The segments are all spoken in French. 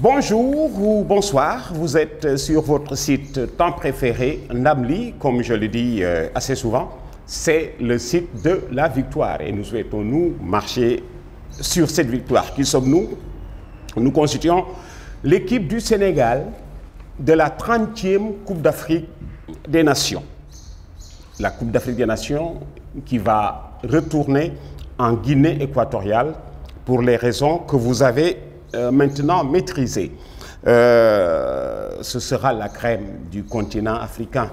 Bonjour ou bonsoir, vous êtes sur votre site tant préféré, Ndamli, comme je le dis assez souvent, c'est le site de la victoire et nous souhaitons nous marcher sur cette victoire. Qui sommes-nous? Nous constituons l'équipe du Sénégal de la 30e Coupe d'Afrique des Nations. La Coupe d'Afrique des Nations qui va retourner en Guinée équatoriale pour les raisons que vous avez maintenant maîtrisées. Ce sera la crème du continent africain.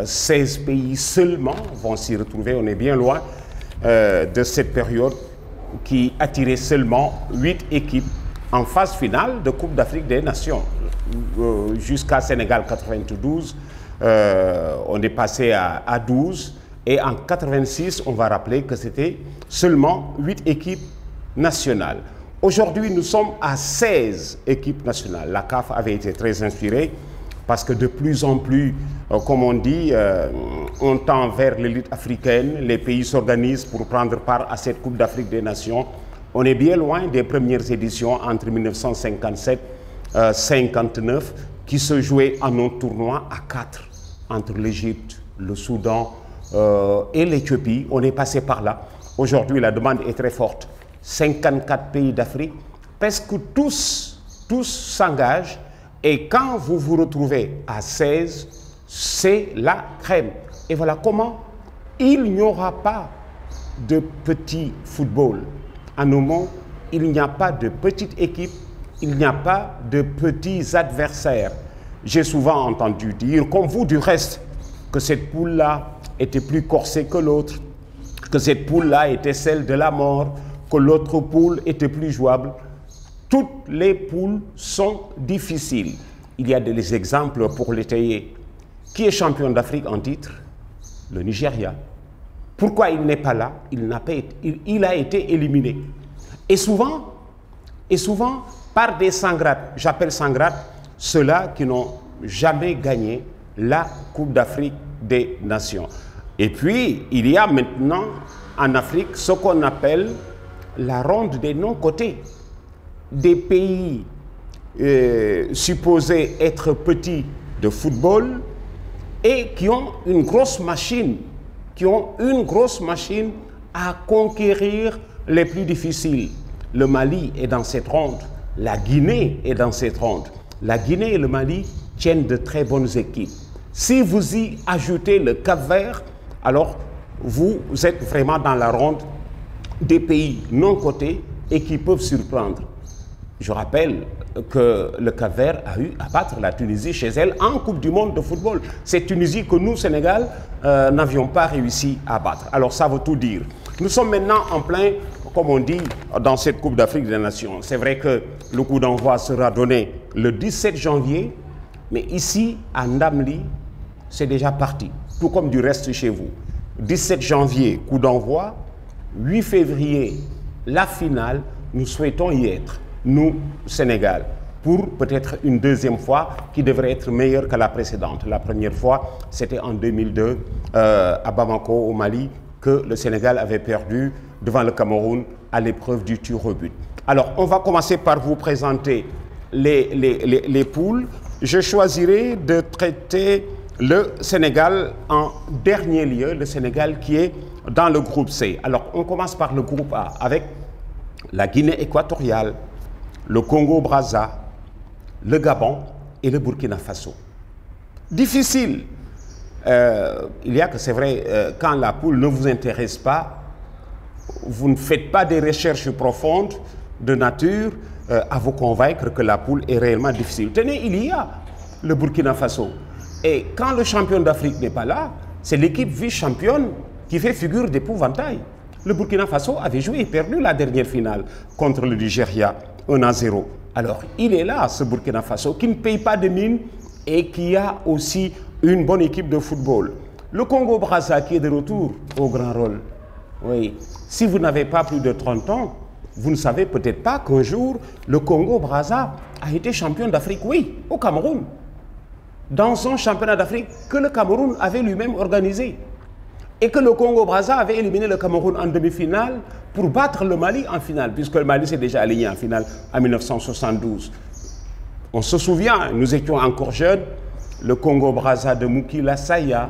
16 pays seulement vont s'y retrouver. On est bien loin de cette période qui attirait seulement 8 équipes en phase finale de Coupe d'Afrique des Nations. Jusqu'à Sénégal 92, on est passé à 12. Et en 86, on va rappeler que c'était seulement 8 équipes nationales. Aujourd'hui, nous sommes à 16 équipes nationales. La CAF avait été très inspirée parce que de plus en plus, comme on dit, on tend vers l'élite africaine. Les pays s'organisent pour prendre part à cette Coupe d'Afrique des Nations. On est bien loin des premières éditions entre 1957 et 1959 qui se jouaient en un tournoi à 4 entre l'Égypte, le Soudan et l'Éthiopie. On est passé par là. Aujourd'hui, la demande est très forte. 54 pays d'Afrique, presque tous s'engagent et quand vous vous retrouvez à 16, c'est la crème. Et voilà comment il n'y aura pas de petit football. En nos mots, il n'y a pas de petite équipe, il n'y a pas de petits adversaires. J'ai souvent entendu dire, comme vous du reste, que cette poule-là était plus corsée que l'autre, que cette poule-là était celle de la mort, que l'autre poule était plus jouable. Toutes les poules sont difficiles. Il y a des exemples pour l'étayer. Qui est champion d'Afrique en titre? Le Nigeria. Pourquoi il n'est pas là? Il a été éliminé. Et souvent par des sangrates. J'appelle sangrates ceux-là qui n'ont jamais gagné la Coupe d'Afrique des Nations. Et puis, il y a maintenant en Afrique ce qu'on appelle la ronde des non-cotés. Des pays supposés être petits de football et qui ont une grosse machine, à conquérir les plus difficiles. Le Mali est dans cette ronde, la Guinée est dans cette ronde. La Guinée et le Mali tiennent de très bonnes équipes. Si vous y ajoutez le Cap-Vert, alors vous êtes vraiment dans la ronde des pays non cotés et qui peuvent surprendre. Je rappelle que le Cap-Vert a eu à battre la Tunisie chez elle en Coupe du Monde de football. C'est Tunisie que nous, Sénégal, n'avions pas réussi à battre. Alors ça veut tout dire. Nous sommes maintenant en plein, comme on dit, dans cette Coupe d'Afrique des Nations. C'est vrai que le coup d'envoi sera donné le 17 janvier, mais ici, à Ndamli, c'est déjà parti, tout comme du reste chez vous. 17 janvier, coup d'envoi. 8 février, la finale, nous souhaitons y être, nous, Sénégal, pour peut-être une deuxième fois qui devrait être meilleure que la précédente. La première fois, c'était en 2002, à Bamako, au Mali, que le Sénégal avait perdu devant le Cameroun à l'épreuve du tir au but. Alors, on va commencer par vous présenter les poules. Je choisirai de traiter le Sénégal en dernier lieu, le Sénégal qui est dans le groupe C. Alors, on commence par le groupe A avec la Guinée équatoriale, le Congo-Brazza, le Gabon et le Burkina Faso. Difficile. Il y a que c'est vrai, quand la poule ne vous intéresse pas, vous ne faites pas des recherches profondes de nature à vous convaincre que la poule est réellement difficile. Tenez, il y a le Burkina Faso. Et quand le champion d'Afrique n'est pas là, c'est l'équipe vice-championne qui fait figure d'épouvantail. Le Burkina Faso avait joué et perdu la dernière finale contre le Nigeria, 1-0. Alors, il est là, ce Burkina Faso, qui ne paye pas de mine et qui a aussi une bonne équipe de football. Le Congo-Brazza qui est de retour au grand rôle. Oui, si vous n'avez pas plus de 30 ans, vous ne savez peut-être pas qu'un jour, le Congo-Brazza a été champion d'Afrique, oui, au Cameroun. Dans un championnat d'Afrique que le Cameroun avait lui-même organisé. Et que le Congo-Brazza avait éliminé le Cameroun en demi-finale pour battre le Mali en finale, puisque le Mali s'est déjà aligné en finale en 1972. On se souvient, nous étions encore jeunes, le Congo-Brazza de Moukila Saya,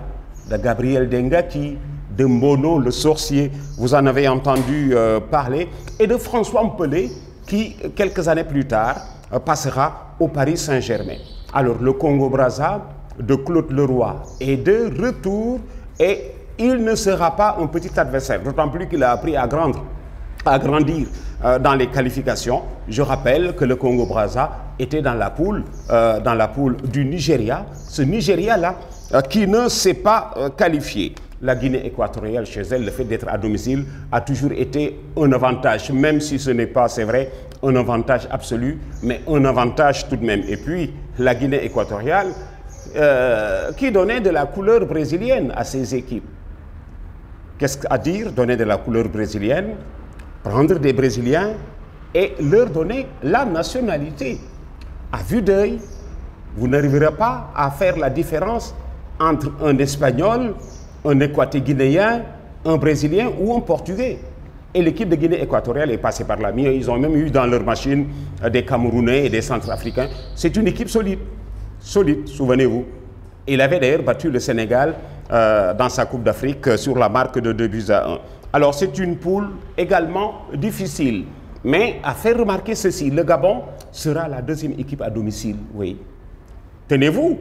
de Gabriel Dengaki, de Mbono, le sorcier, vous en avez entendu parler, et de François Mpelé, qui, quelques années plus tard, passera au Paris Saint-Germain. Alors, le Congo-Brazza de Claude Leroy est de retour, et il ne sera pas un petit adversaire, d'autant plus qu'il a appris à grandir dans les qualifications. Je rappelle que le Congo-Brazza était dans la poule du Nigeria, ce Nigeria-là qui ne s'est pas qualifié. La Guinée équatoriale, chez elle, le fait d'être à domicile a toujours été un avantage, même si ce n'est pas, c'est vrai, un avantage absolu, mais un avantage tout de même. Et puis, la Guinée équatoriale, qui donnait de la couleur brésilienne à ses équipes. Qu'est-ce qu'à dire, donner de la couleur brésilienne? Prendre des Brésiliens et leur donner la nationalité. À vue d'œil, vous n'arriverez pas à faire la différence entre un Espagnol, un Équateur-Guinéen, un Brésilien ou un Portugais. Et l'équipe de Guinée équatoriale est passée par là. Ils ont même eu dans leur machine des Camerounais et des Centrafricains. C'est une équipe solide, souvenez-vous. Il avait d'ailleurs battu le Sénégal dans sa Coupe d'Afrique sur la marque de 2-1. Alors c'est une poule également difficile. Mais à faire remarquer ceci, le Gabon sera la deuxième équipe à domicile. Oui. Tenez-vous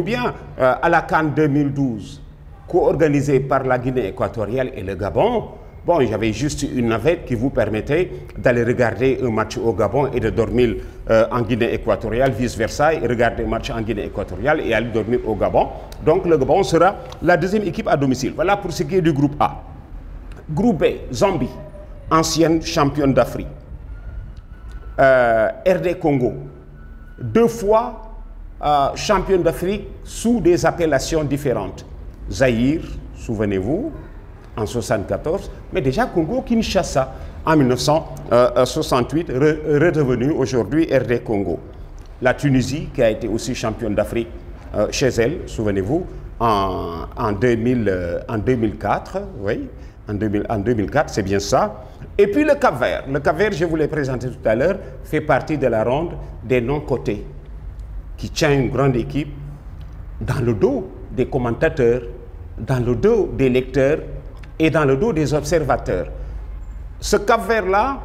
bien, à la CAN 2012, co-organisée par la Guinée équatoriale et le Gabon, bon, il y avait juste une navette qui vous permettait d'aller regarder un match au Gabon et de dormir en Guinée équatoriale, vice-versa, et regarder un match en Guinée équatoriale et aller dormir au Gabon. Donc le Gabon sera la deuxième équipe à domicile. Voilà pour ce qui est du groupe A. Groupe B, Zambie, ancienne championne d'Afrique. RD Congo, 2 fois championne d'Afrique sous des appellations différentes. Zaïre, souvenez-vous, en 1974, mais déjà Congo-Kinshasa en 1968, redevenu aujourd'hui RD Congo. La Tunisie, qui a été aussi championne d'Afrique chez elle, souvenez-vous, en 2004, oui, en 2004, c'est bien ça. Et puis le Cap-Vert. Le Cap-Vert, je vous l'ai présenté tout à l'heure, fait partie de la ronde des non-cotés, qui tient une grande équipe dans le dos des commentateurs, dans le dos des lecteurs et dans le dos des observateurs. Ce Cap-Vert-là,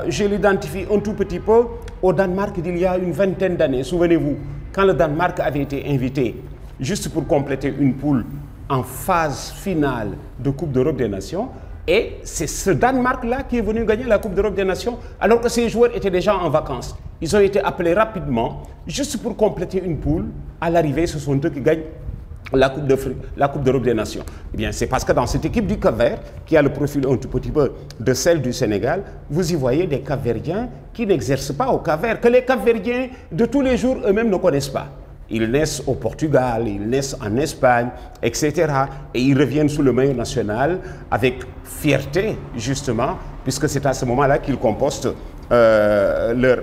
je l'identifie un tout petit peu au Danemark d'il y a une vingtaine d'années. Souvenez-vous, quand le Danemark avait été invité, juste pour compléter une poule en phase finale de Coupe d'Europe des Nations, et c'est ce Danemark-là qui est venu gagner la Coupe d'Europe des Nations, alors que ces joueurs étaient déjà en vacances. Ils ont été appelés rapidement, juste pour compléter une poule. À l'arrivée, ce sont eux qui gagnent la Coupe d'Europe des Nations. Eh bien, c'est parce que dans cette équipe du Cap-Vert, qui a le profil un tout petit peu de celle du Sénégal, vous y voyez des Cap-Verdiens qui n'exercent pas au Cap-Vert, que les Cap-Verdiens de tous les jours eux-mêmes ne connaissent pas. Ils naissent au Portugal, ils naissent en Espagne, etc. Et ils reviennent sous le maillot national avec fierté, justement, puisque c'est à ce moment-là qu'ils compostent leur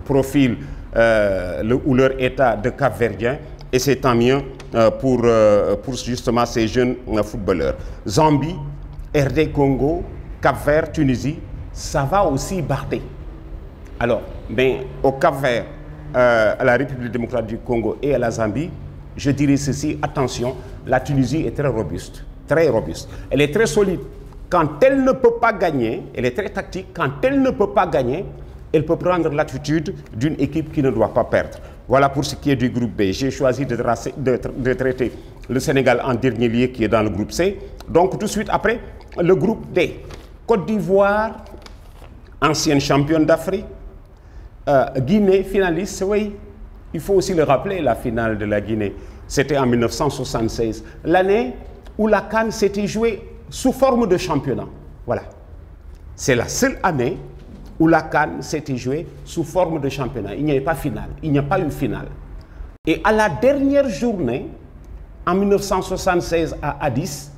profil ou leur état de Cap-Verdien. Et c'est tant mieux pour justement ces jeunes footballeurs. Zambie, RD Congo, Cap-Vert, Tunisie, ça va aussi barder. Alors, ben, au Cap-Vert, à la République démocratique du Congo et à la Zambie, je dirais ceci, attention, la Tunisie est très robuste, très robuste. Elle est très solide. Quand elle ne peut pas gagner, elle est très tactique, quand elle ne peut pas gagner, elle peut prendre l'attitude d'une équipe qui ne doit pas perdre. Voilà pour ce qui est du groupe B. J'ai choisi de traiter le Sénégal en dernier lieu qui est dans le groupe C. Donc tout de suite après, le groupe D. Côte d'Ivoire, ancienne championne d'Afrique. Guinée, finaliste, oui. Il faut aussi le rappeler, la finale de la Guinée. C'était en 1976. L'année où la CAN s'était jouée sous forme de championnat. Voilà. C'est la seule année où la CAN s'était jouée sous forme de championnat. Il n'y avait pas finale. Il n'y a pas eu finale. Et à la dernière journée, en 1976 à Addis,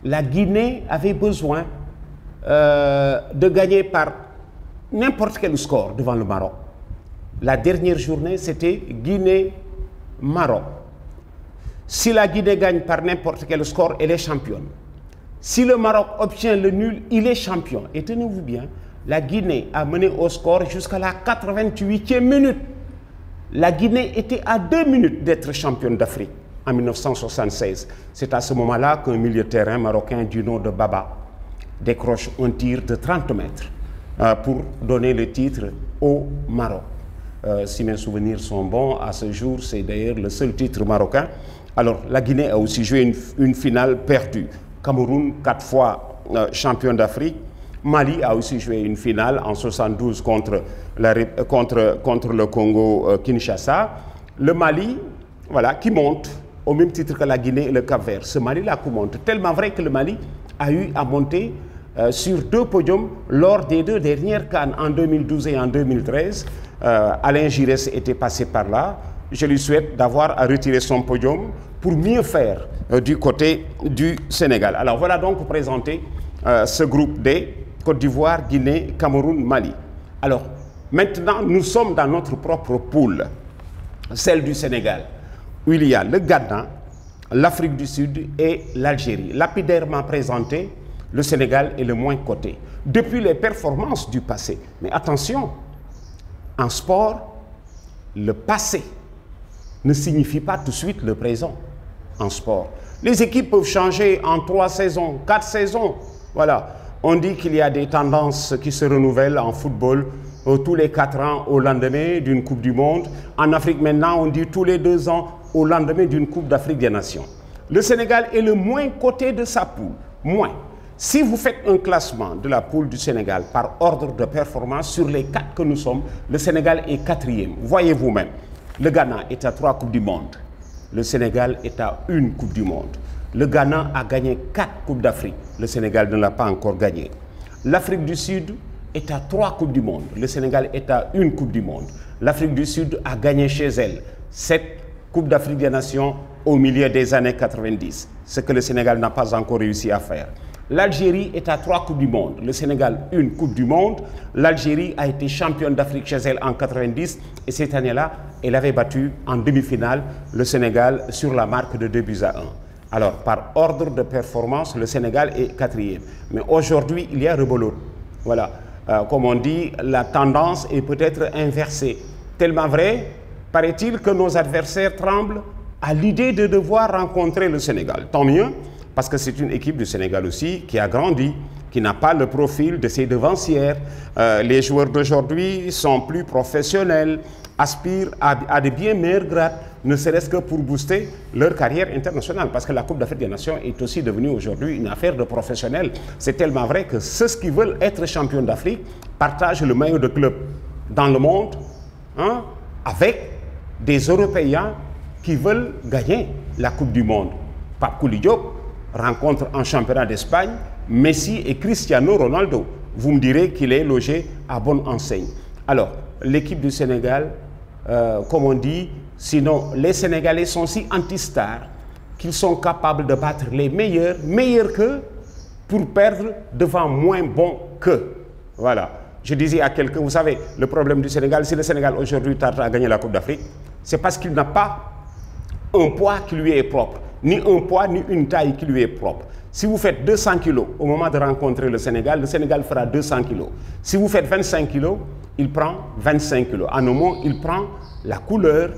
la Guinée avait besoin de gagner par n'importe quel score devant le Maroc. La dernière journée, c'était Guinée-Maroc. Si la Guinée gagne par n'importe quel score, elle est championne. Si le Maroc obtient le nul, il est champion. Et tenez-vous bien, La Guinée a mené au score jusqu'à la 88e minute. La Guinée était à 2 minutes d'être championne d'Afrique en 1976. C'est à ce moment-là qu'un milieu de terrain marocain du nom de Baba décroche un tir de 30 mètres pour donner le titre au Maroc. Si mes souvenirs sont bons, à ce jour, c'est d'ailleurs le seul titre marocain. Alors, la Guinée a aussi joué une finale perdue. Cameroun, 4 fois champion d'Afrique. Mali a aussi joué une finale en 72 contre le Congo-Kinshasa. Le Mali, voilà, qui monte au même titre que la Guinée et le Cap-Vert. Ce Mali-là qui monte, tellement vrai que le Mali a eu à monter sur 2 podiums lors des 2 dernières CAN en 2012 et en 2013. Alain Giresse était passé par là. Je lui souhaite d'avoir à retirer son podium pour mieux faire du côté du Sénégal. Alors voilà donc présenté ce groupe D, Côte d'Ivoire, Guinée, Cameroun, Mali. Alors maintenant, nous sommes dans notre propre poule, celle du Sénégal, où il y a le Ghana, l'Afrique du Sud et l'Algérie. Lapidairement présenté, le Sénégal est le moins coté. Depuis les performances du passé. Mais attention, en sport, le passé ne signifie pas tout de suite le présent en sport. Les équipes peuvent changer en 3 saisons, 4 saisons. Voilà. On dit qu'il y a des tendances qui se renouvellent en football tous les 4 ans au lendemain d'une Coupe du Monde. En Afrique maintenant, on dit tous les 2 ans au lendemain d'une Coupe d'Afrique des Nations. Le Sénégal est le moins coté de sa poule. Moins. Si vous faites un classement de la poule du Sénégal par ordre de performance, sur les 4 que nous sommes, le Sénégal est 4e. Voyez vous-même. Le Ghana est à 3 Coupes du Monde. Le Sénégal est à 1 Coupe du Monde. Le Ghana a gagné 4 Coupes d'Afrique. Le Sénégal ne l'a pas encore gagné. L'Afrique du Sud est à 3 Coupes du Monde. Le Sénégal est à 1 Coupe du Monde. L'Afrique du Sud a gagné chez elle 7 Coupes d'Afrique des Nations au milieu des années 90. Ce que le Sénégal n'a pas encore réussi à faire. L'Algérie est à 3 Coupes du Monde. Le Sénégal, 1 Coupe du Monde. L'Algérie a été championne d'Afrique chez elle en 90. Et cette année-là, elle avait battu en demi-finale le Sénégal sur la marque de 2-1. Alors, par ordre de performance, le Sénégal est 4e. Mais aujourd'hui, il y a rebelote. Voilà. Comme on dit, la tendance est peut-être inversée. Tellement vrai, paraît-il que nos adversaires tremblent à l'idée de devoir rencontrer le Sénégal. Tant mieux. Parce que c'est une équipe du Sénégal aussi qui a grandi, qui n'a pas le profil de ses devancières. Les joueurs d'aujourd'hui sont plus professionnels, aspirent à de bien meilleurs grades, ne serait-ce que pour booster leur carrière internationale. Parce que la Coupe d'Afrique des Nations est aussi devenue aujourd'hui une affaire de professionnels. C'est tellement vrai que ceux qui veulent être champions d'Afrique partagent le maillot de club dans le monde avec des Européens qui veulent gagner la Coupe du Monde. Pape Kouli Diop rencontre en championnat d'Espagne Messi et Cristiano Ronaldo. Vous me direz qu'il est logé à bonne enseigne. Alors, l'équipe du Sénégal, comme on dit, sinon les Sénégalais sont si anti-stars qu'ils sont capables de battre les meilleurs, meilleurs qu'eux, pour perdre devant moins bons qu'eux. Voilà. Je disais à quelqu'un, vous savez, le problème du Sénégal, si le Sénégal aujourd'hui tarde à gagner la Coupe d'Afrique, c'est parce qu'il n'a pas un poids qui lui est propre. Ni un poids, ni une taille qui lui est propre. Si vous faites 200 kilos au moment de rencontrer le Sénégal fera 200 kilos. Si vous faites 25 kilos, il prend 25 kilos. En un mot, il prend la couleur,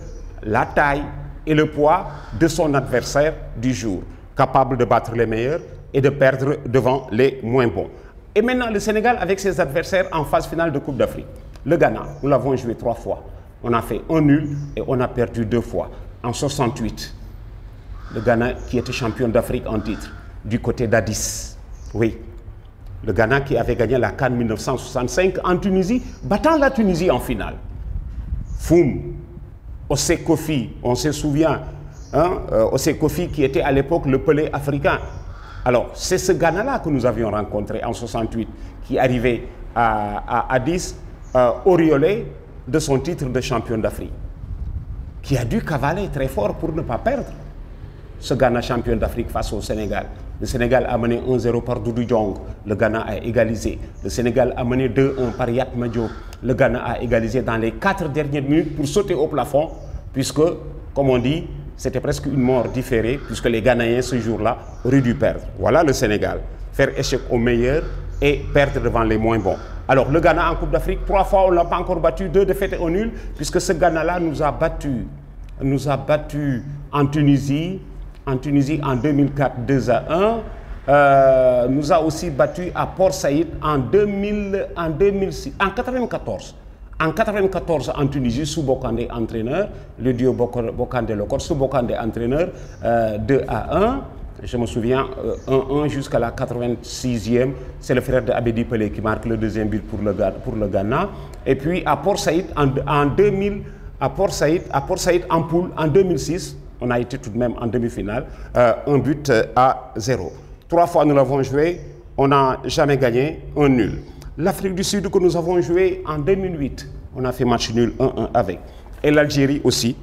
la taille et le poids de son adversaire du jour, capable de battre les meilleurs et de perdre devant les moins bons. Et maintenant, le Sénégal avec ses adversaires en phase finale de Coupe d'Afrique. Le Ghana, nous l'avons joué 3 fois. On a fait un nul et on a perdu 2 fois. En 68. Le Ghana qui était champion d'Afrique en titre, du côté d'Addis. Oui, le Ghana qui avait gagné la CAN 1965 en Tunisie, battant la Tunisie en finale. Foum, Ossé Kofi, on se souvient, Ossé Kofi qui était à l'époque le Pelé africain. Alors, c'est ce Ghana-là que nous avions rencontré en 68, qui arrivait à Addis, auréolé de son titre de champion d'Afrique, qui a dû cavaler très fort pour ne pas perdre. Ce Ghana champion d'Afrique face au Sénégal. Le Sénégal a mené 1-0 par Doudou Diong. Le Ghana a égalisé. Le Sénégal a mené 2-1 par Yatma Diop. Le Ghana a égalisé dans les 4 dernières minutes pour sauter au plafond, puisque, comme on dit, c'était presque une mort différée, puisque les Ghanéens, ce jour-là, auraient dû perdre. Voilà le Sénégal. Faire échec aux meilleurs et perdre devant les moins bons. Alors le Ghana en Coupe d'Afrique, 3 fois on ne l'a pas encore battu, 2 défaites et 1 nul, puisque ce Ghana-là nous a battu en Tunisie en 2004 2-1, nous a aussi battu à Port Saïd en 2006, en 94. En 94 en Tunisie, sous Bokandé entraîneur, le duo Bokandé-Lokor, sous Bokandé entraîneur, 2-1. Je me souviens, 1-1 jusqu'à la 86e. C'est le frère de Abedi Pelé qui marque le deuxième but pour le Ghana. Et puis à Port Saïd en 2000, à Port Saïd en poule en 2006, on a été tout de même en demi-finale, 1 but à 0. 3 fois nous l'avons joué, on n'a jamais gagné, 1 nul. L'Afrique du Sud que nous avons joué en 2008, on a fait match nul 1-1 avec. Et l'Algérie aussi,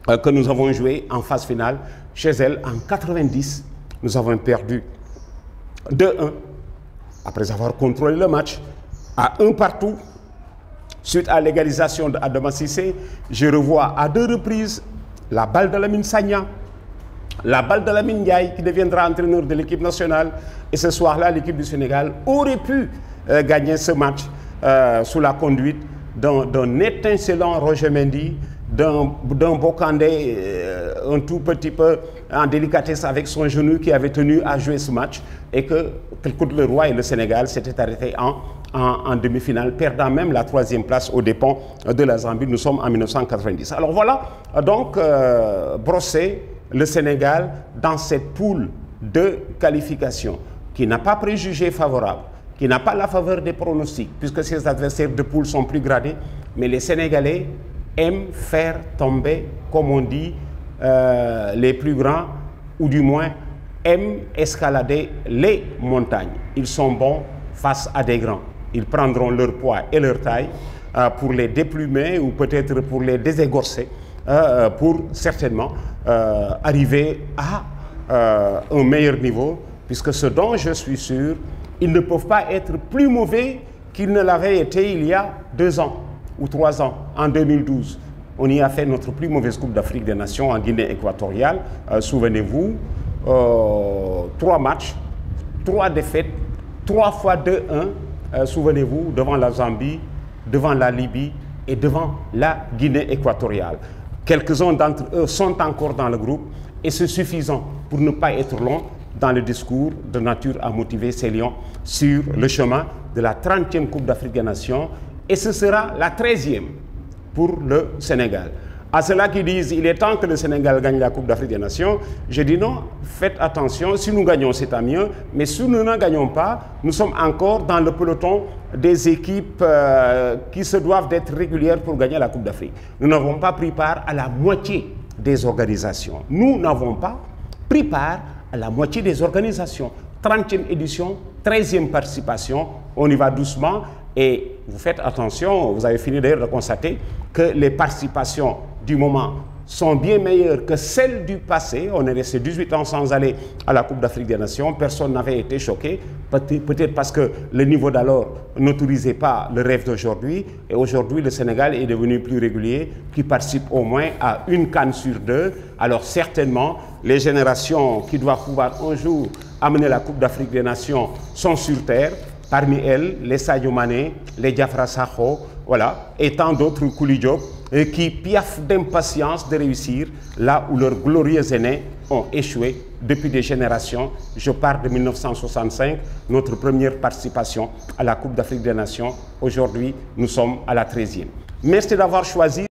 que nous avons joué en phase finale chez elle en 90. Nous avons perdu 2-1 après avoir contrôlé le match à 1 partout. Suite à l'égalisation d'Adama Cissé, je revois à 2 reprises la balle de Lamine Sagna, la balle de Lamine Ndiaye qui deviendra entraîneur de l'équipe nationale. Et ce soir-là, l'équipe du Sénégal aurait pu gagner ce match sous la conduite d'un étincelant Roger Mendy, d'un Bokandé un tout petit peu en délicatesse avec son genou qui avait tenu à jouer ce match, et que le Roi et le Sénégal s'étaient arrêtés en demi-finale, perdant même la 3e place aux dépens de la Zambie. Nous sommes en 1990. Alors voilà, donc brossé le Sénégal dans cette poule de qualification qui n'a pas préjugé favorable, qui n'a pas la faveur des pronostics, puisque ses adversaires de poule sont plus gradés, mais les Sénégalais aiment faire tomber, comme on dit, les plus grands, ou du moins aiment escalader les montagnes. Ils sont bons face à des grands. Ils prendront leur poids et leur taille pour les déplumer ou peut-être pour les déségorcer, pour certainement arriver à un meilleur niveau, puisque ce dont je suis sûr, ils ne peuvent pas être plus mauvais qu'ils ne l'avaient été il y a 2 ans ou 3 ans, en 2012. On y a fait notre plus mauvaise Coupe d'Afrique des Nations en Guinée équatoriale. Souvenez-vous, 3 matchs, 3 défaites, 3 fois 2-1, souvenez-vous, devant la Zambie, devant la Libye et devant la Guinée équatoriale. Quelques-uns d'entre eux sont encore dans le groupe, et c'est suffisant pour ne pas être long dans le discours de nature à motiver ces lions sur le chemin de la 30e Coupe d'Afrique des Nations, et ce sera la 13e pour le Sénégal. À ceux-là qui disent il est temps que le Sénégal gagne la Coupe d'Afrique des Nations, je dis non, faites attention, si nous gagnons c'est tant mieux, mais si nous ne gagnons pas, nous sommes encore dans le peloton des équipes qui se doivent d'être régulières pour gagner la Coupe d'Afrique. Nous n'avons pas pris part à la moitié des organisations. Nous n'avons pas pris part à la moitié des organisations. 30e édition, 13e participation, on y va doucement, et vous faites attention, vous avez fini d'ailleurs de constater que les participations du moment sont bien meilleures que celles du passé. On est resté 18 ans sans aller à la Coupe d'Afrique des Nations, personne n'avait été choqué, peut-être parce que le niveau d'alors n'autorisait pas le rêve d'aujourd'hui, et aujourd'hui le Sénégal est devenu plus régulier, qui participe au moins à 1 CAN sur 2. Alors certainement, les générations qui doivent pouvoir un jour amener la Coupe d'Afrique des Nations sont sur terre. Parmi elles, les Sadio Mané, les Diafra Sakho, voilà, et tant d'autres Kouli Diop, qui piaffent d'impatience de réussir là où leurs glorieux aînés ont échoué depuis des générations. Je pars de 1965, notre première participation à la Coupe d'Afrique des Nations. Aujourd'hui, nous sommes à la 13e. Merci d'avoir choisi.